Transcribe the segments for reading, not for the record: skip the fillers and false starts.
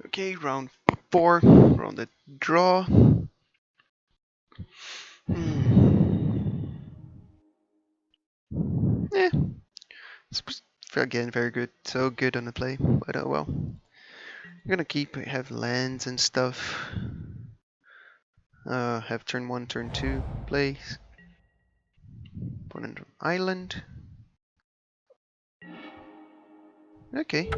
Okay, round 4, round the draw. Yeah, it's again very good. So good on the play, but oh well. I'm gonna have lands and stuff. Have turn 1, turn 2 plays. Opponent island. Okay.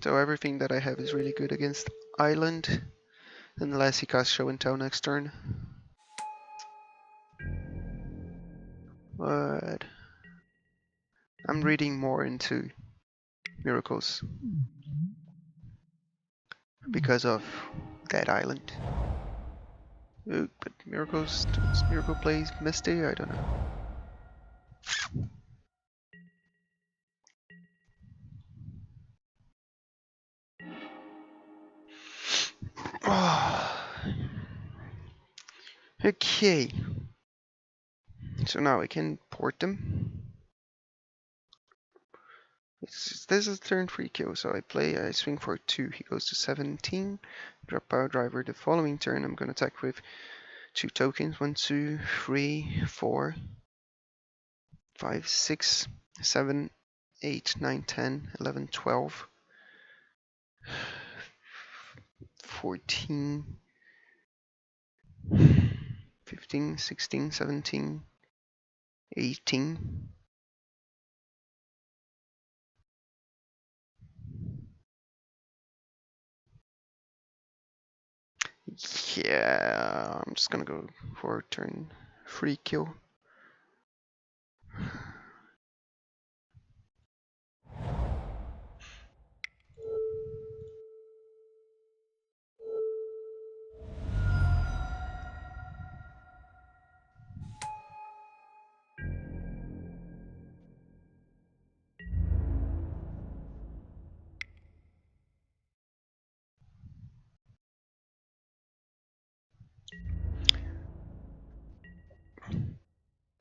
So everything that I have is really good against island. Unless he casts show and tell next turn. But I'm reading more into miracles because of that island. But miracles, miracle plays Misty, I don't know. Okay. So now I can port them. This is turn 3 kill, so I swing for 2, he goes to 17. Drop Power Driver the following turn, I'm gonna attack with 2 tokens, 1, 2, 3, 4, 5, 6, 7, 8, 9, 10, 11, 12, 14, 15, 16, 17, 18. Yeah, I'm just gonna go for turn 3 kill.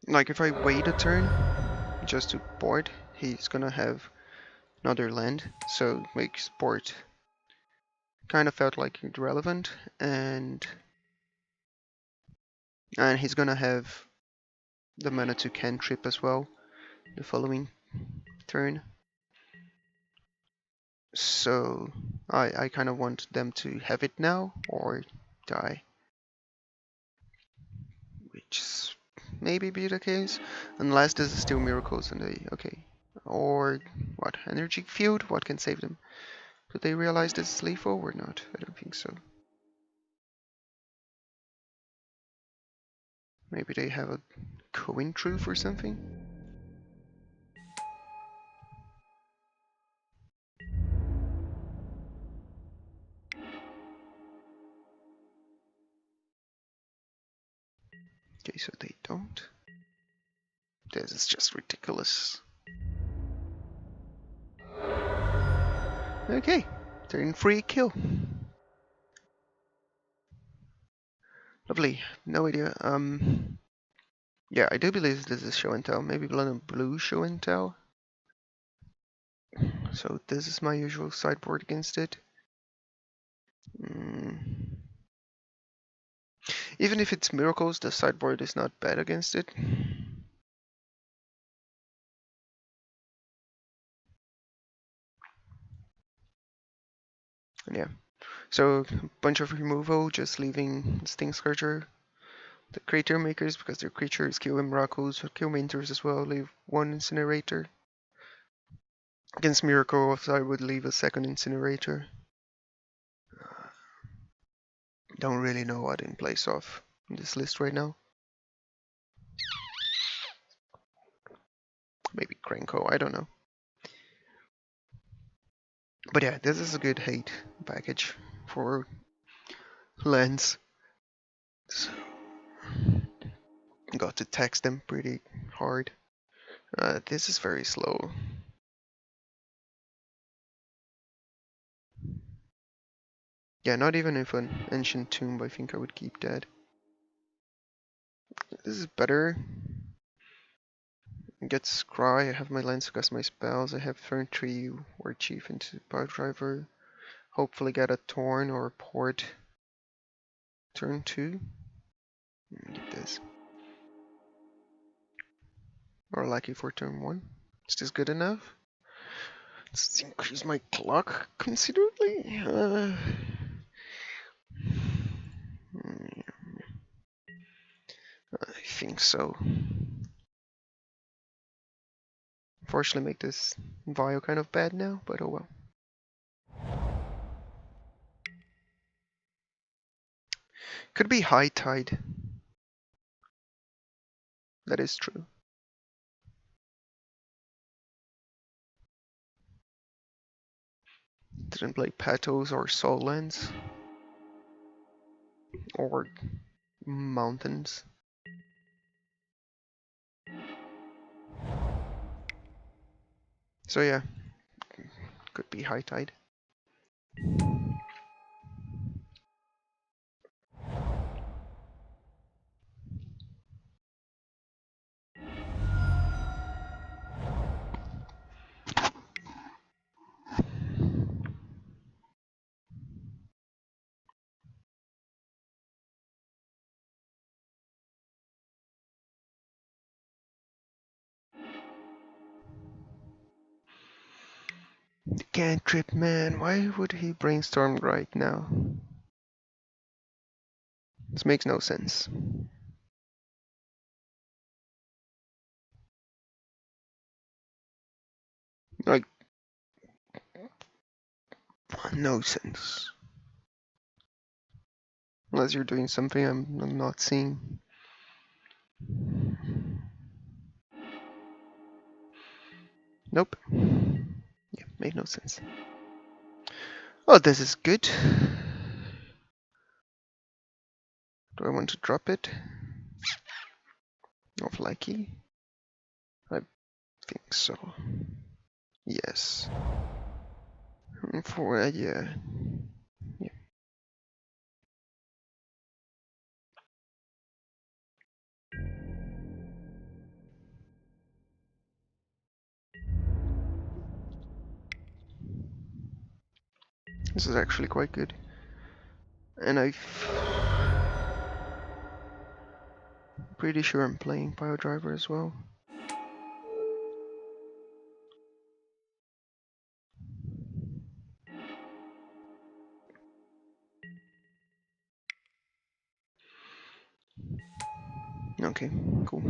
Like if I wait a turn just to board, he's gonna have another land, so it makes board kind of felt like irrelevant, and he's gonna have the mana to cantrip as well the following turn. So I kind of want them to have it now or die, which is maybe be the case, unless this is still miracles and they okay. Or what? Energy field? What can save them? Do they realize this is lethal or not? I don't think so. Maybe they have a coin truth or something? Okay, so they don't. This is just ridiculous. Okay, turn 3 kill. Lovely. No idea. Yeah, I do believe this is show and tell. Maybe blood and blue show and tell. So this is my usual sideboard against it. Even if it's miracles, the sideboard is not bad against it. And yeah, so a bunch of removal, just leaving Sting Scourger. The Creature Makers, because their creatures kill miracles, kill Minters as well, leave 1 Incinerator. Against miracles, I would leave a 2nd Incinerator. Don't really know what in place of in this list right now. Maybe Krenko, I don't know. But yeah, this is a good hate package for lands. So, got to text them pretty hard. This is very slow. Yeah, not even if an Ancient Tomb, I think I would keep that. This is better. Get Scry, I have my Lance to cast my spells, I have turn 3 War Chief into Power Driver. Hopefully get a Torn or a Port turn 2. Get this. Or Lucky for turn 1. Is this good enough? Let's increase my clock considerably. I think so. Unfortunately, make this Vio kind of bad now, but oh well. Could be High Tide. That is true. Didn't play Patos or Soul Lands. Or Mountains. So yeah, could be High Tide. The cantrip, man, why would he brainstorm right now? This makes no sense. Like, no sense. Unless you're doing something I'm not seeing. Nope. Yeah, made no sense. Oh, this is good. Do I want to drop it? Of Lucky? I think so. Yes. For yeah. This is actually quite good. And I'm pretty sure I'm playing Pile Driver as well. Okay, cool.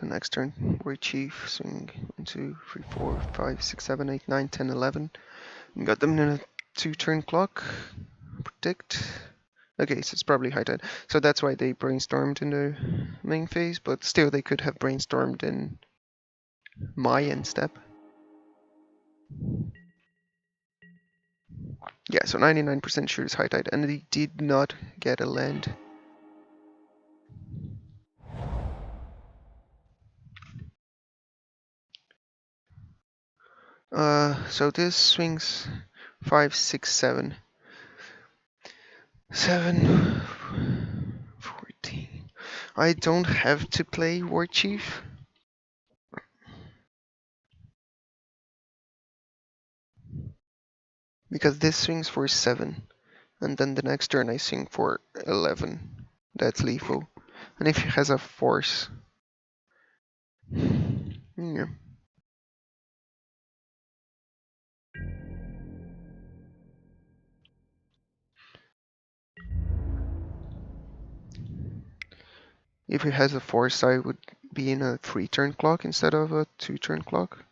So next turn, War Chief, swing 1, 2, 3, 4, 5, 6, 7, 8, 9, 10, 11. Got them in a 2-turn clock. Predict. Okay, so it's probably High Tide. So that's why they brainstormed in the main phase, but still they could have brainstormed in my end step. Yeah, so 99% sure it's High Tide, and they did not get a land. So this swings 5, 6, 7. 7, 14. I don't have to play War Chief. Because this swings for 7. And then the next turn I swing for 11. That's lethal. And if he has a force. Yeah. If he has a force, I would be in a 3-turn clock instead of a 2-turn clock.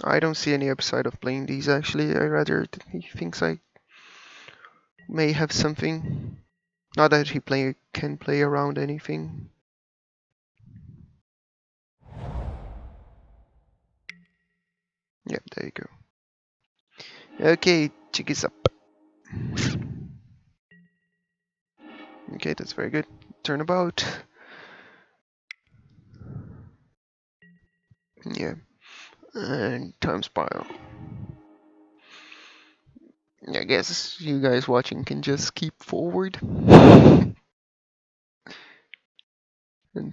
I don't see any upside of playing these actually. I rather he thinks I may have something. Not that he can play around anything. Yep, there you go. Okay, chickies up. Okay, that's very good. Turnabout. Yeah. And time spiral. I guess you guys watching can just keep forward and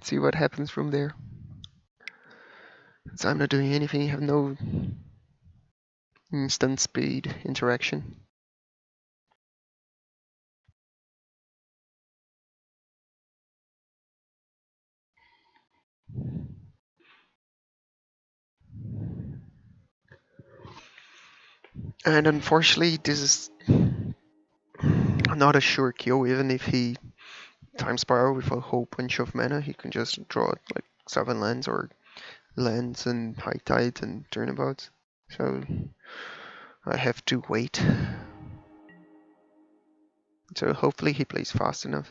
see what happens from there. So I'm not doing anything, I have no instant speed interaction. And unfortunately, this is not a sure kill. Even if he time spiral with a whole bunch of mana, he can just draw like 7 lands or lands and high tide and turnabouts. So I have to wait. So hopefully he plays fast enough.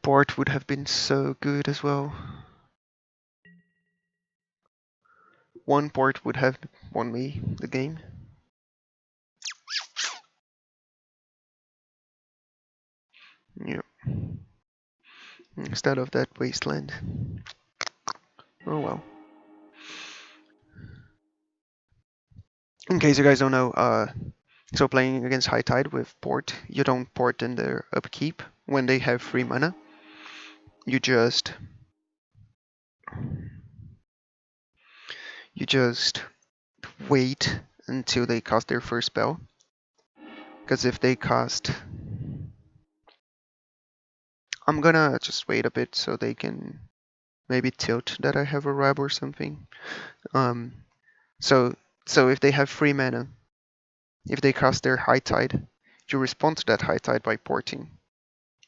Port would have been so good as well. One port would have won me the game. Yeah. Instead of that wasteland. Oh well. In case you guys don't know, so playing against High Tide with port, you don't port in their upkeep when they have free mana. You just wait until they cast their first spell. Because if they cast, I'm gonna just wait a bit so they can maybe tilt that I have a Rab or something. So if they have free mana, if they cast their High Tide, you respond to that High Tide by porting.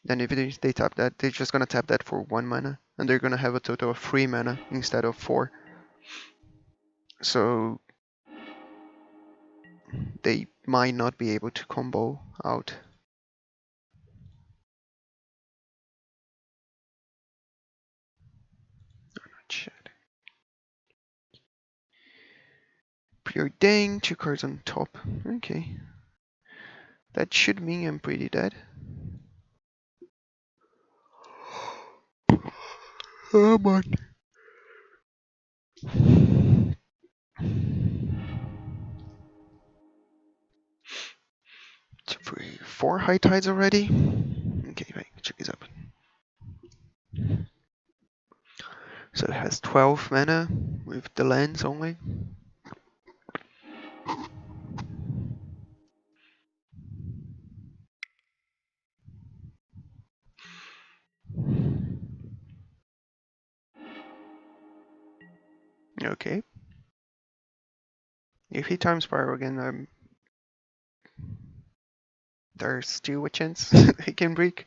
Then if they tap that, they're just gonna tap that for 1 mana, and they're gonna have a total of 3 mana instead of 4. So they might not be able to combo out. Pure Dang, 2 cards on top. Okay. That should mean I'm pretty dead. Oh my. 2, 3, 4 high tides already. Okay, right, check this out. So it has 12 mana with the lands only. Okay. If he time spiral again, there's still a chance he can break.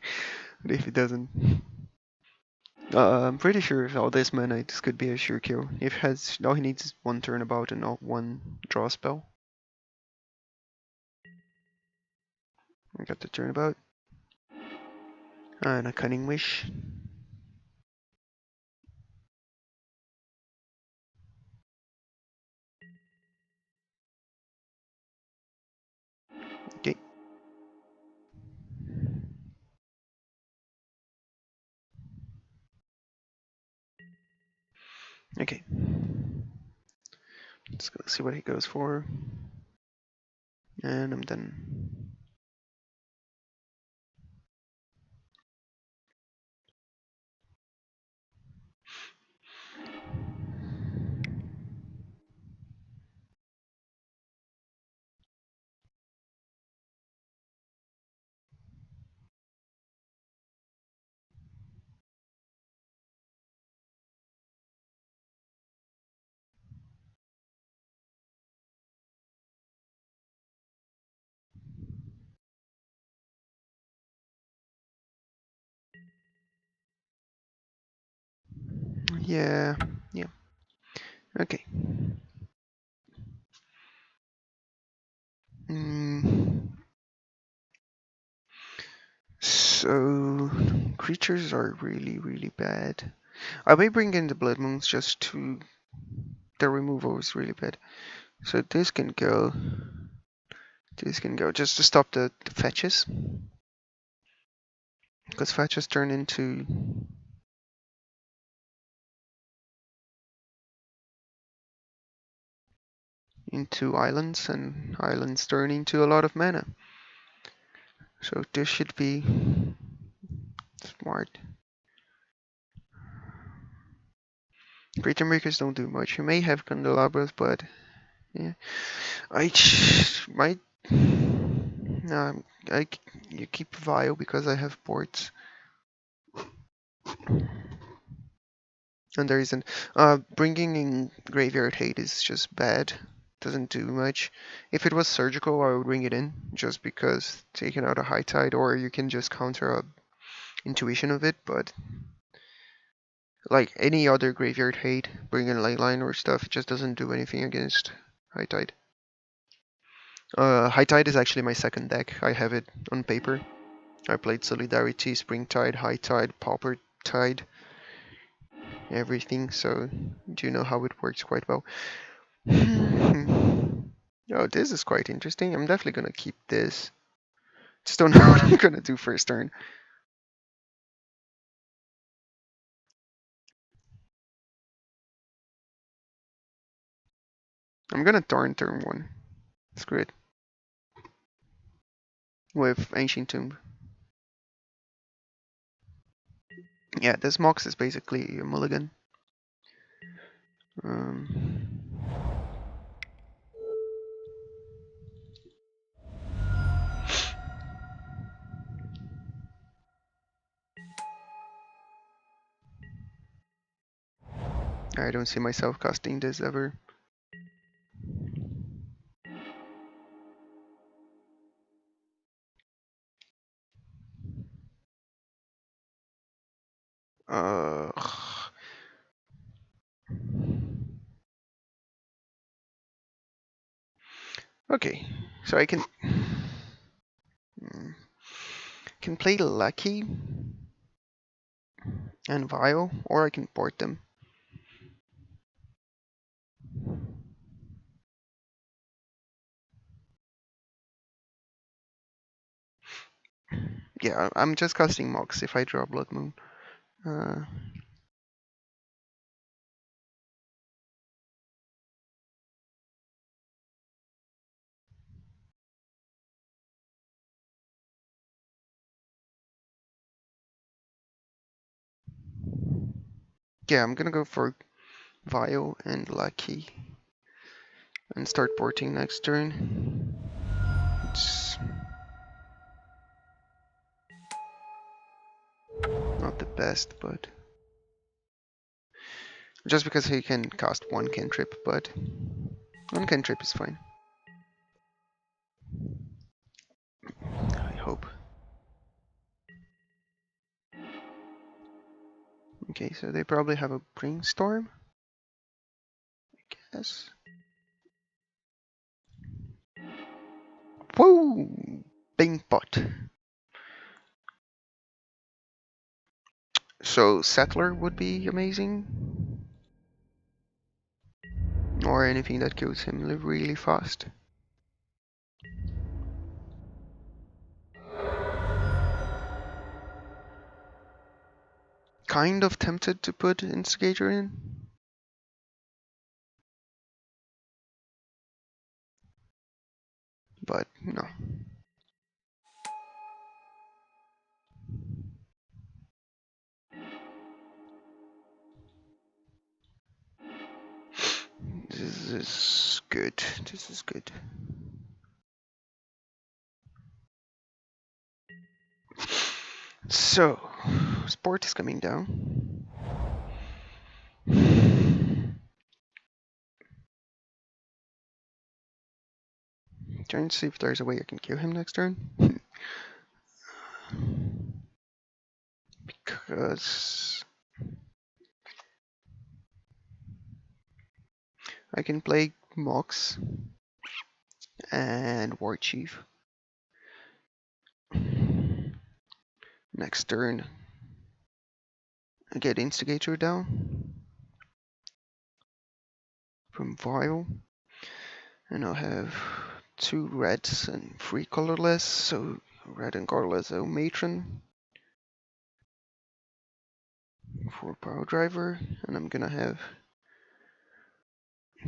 But if he doesn't, I'm pretty sure all this mana this could be a sure kill. If he has, all he needs is 1 turnabout and not 1 draw spell. I got the turnabout. And a Cunning Wish. Okay. Okay. Just gonna see what he goes for. And I'm done. Yeah. Okay. So creatures are really bad. I may bring in the Blood Moons just to the removal is really bad. So this can go. This can go just to stop the fetches. Because fetches turn into into islands, and islands turn into a lot of mana. So this should be smart. Creature makers don't do much. You may have candelabras, but yeah, I might. No, you keep Vile because I have ports. And there isn't. Bringing in Graveyard Hate is just bad. Doesn't do much. If it was surgical, I would bring it in, just because taking out a High Tide, or you can just counter a intuition of it, but like any other Graveyard Hate, bringing Leyline or stuff, it just doesn't do anything against High Tide. High Tide is actually my second deck. I have it on paper. I played Solidarity, Springtide, High Tide, Pauper Tide, everything, so do you know how it works quite well. Oh, this is quite interesting. I'm definitely gonna keep this. Just don't know what I'm gonna do first turn. I'm gonna Torn turn 1. Screw it. With Ancient Tomb. Yeah, this Mox is basically a mulligan. I don't see myself casting this ever. Okay, so I can play Lucky and Vile, or I can port them. Yeah, I'm just casting Mox if I draw Blood Moon. Yeah, I'm gonna go for Vile and Lucky and start porting next turn. It's not the best, but just because he can cast one cantrip, but one cantrip is fine. I hope. Okay, so they probably have a Brainstorm, I guess. Whoa! Bing pot. So Settler would be amazing. Or anything that kills him really fast. Kind of tempted to put Instigator in. But no. This is good. This is good. So, Sport is coming down. Trying to see if there's a way I can kill him next turn. Because I can play Mox and War Chief. Next turn, I get Instigator down from Vile, and I'll have 2 reds and 3 colorless, so red and colorless O Matron for Power Driver, and I'm gonna have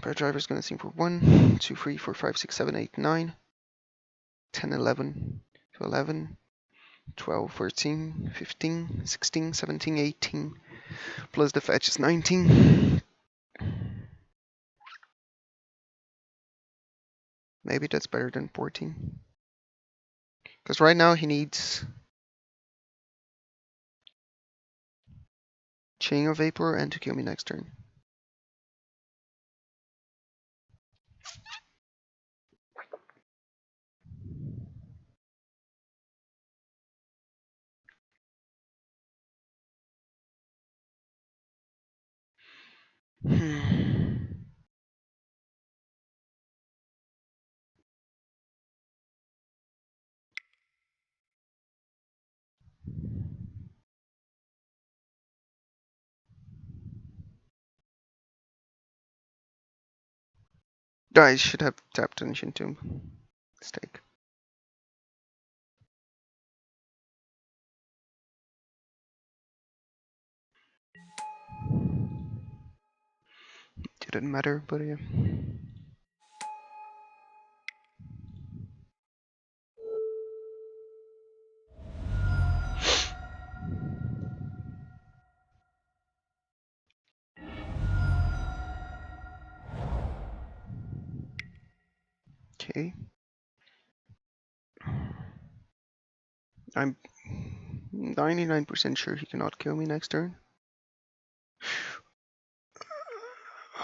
Power driver is going to swing for 1, 2, 3, 4, 5, 6, 7, 8, 9, 10, 11, 11, 12, 13, 15, 16, 17, 18, plus the fetch is 19. Maybe that's better than 14. Because right now he needs Chain of Vapor and to kill me next turn. Guys should have tapped Ancient Tomb. Mistake. Didn't matter, but yeah. Okay. I'm 99% sure he cannot kill me next turn.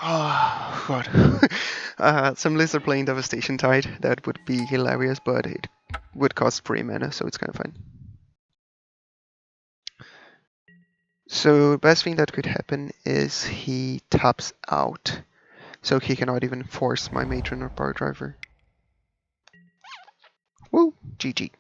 Oh, God. Some lists are playing Devastation Tide. That would be hilarious, but it would cost 3 mana, so it's kind of fine. So, best thing that could happen is he taps out, so he cannot even force my Matron or Power Driver. Woo! GG.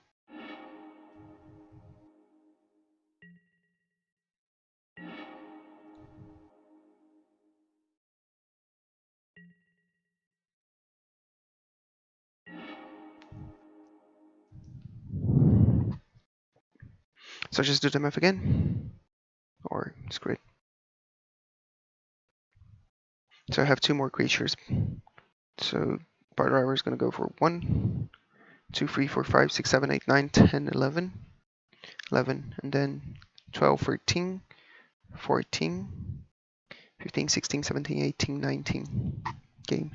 So just do the math again, or screw it. So I have 2 more creatures. So Power Driver is going to go for 1, 2, 3, 4, 5, 6, 7, 8, 9, 10, 11, 11, and then 12, 13, 14, 15, 16, 17, 18, 19. Game.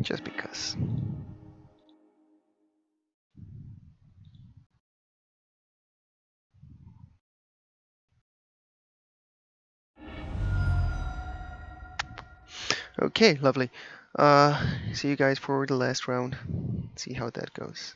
Just because. Okay, lovely. See you guys for the last round. See how that goes.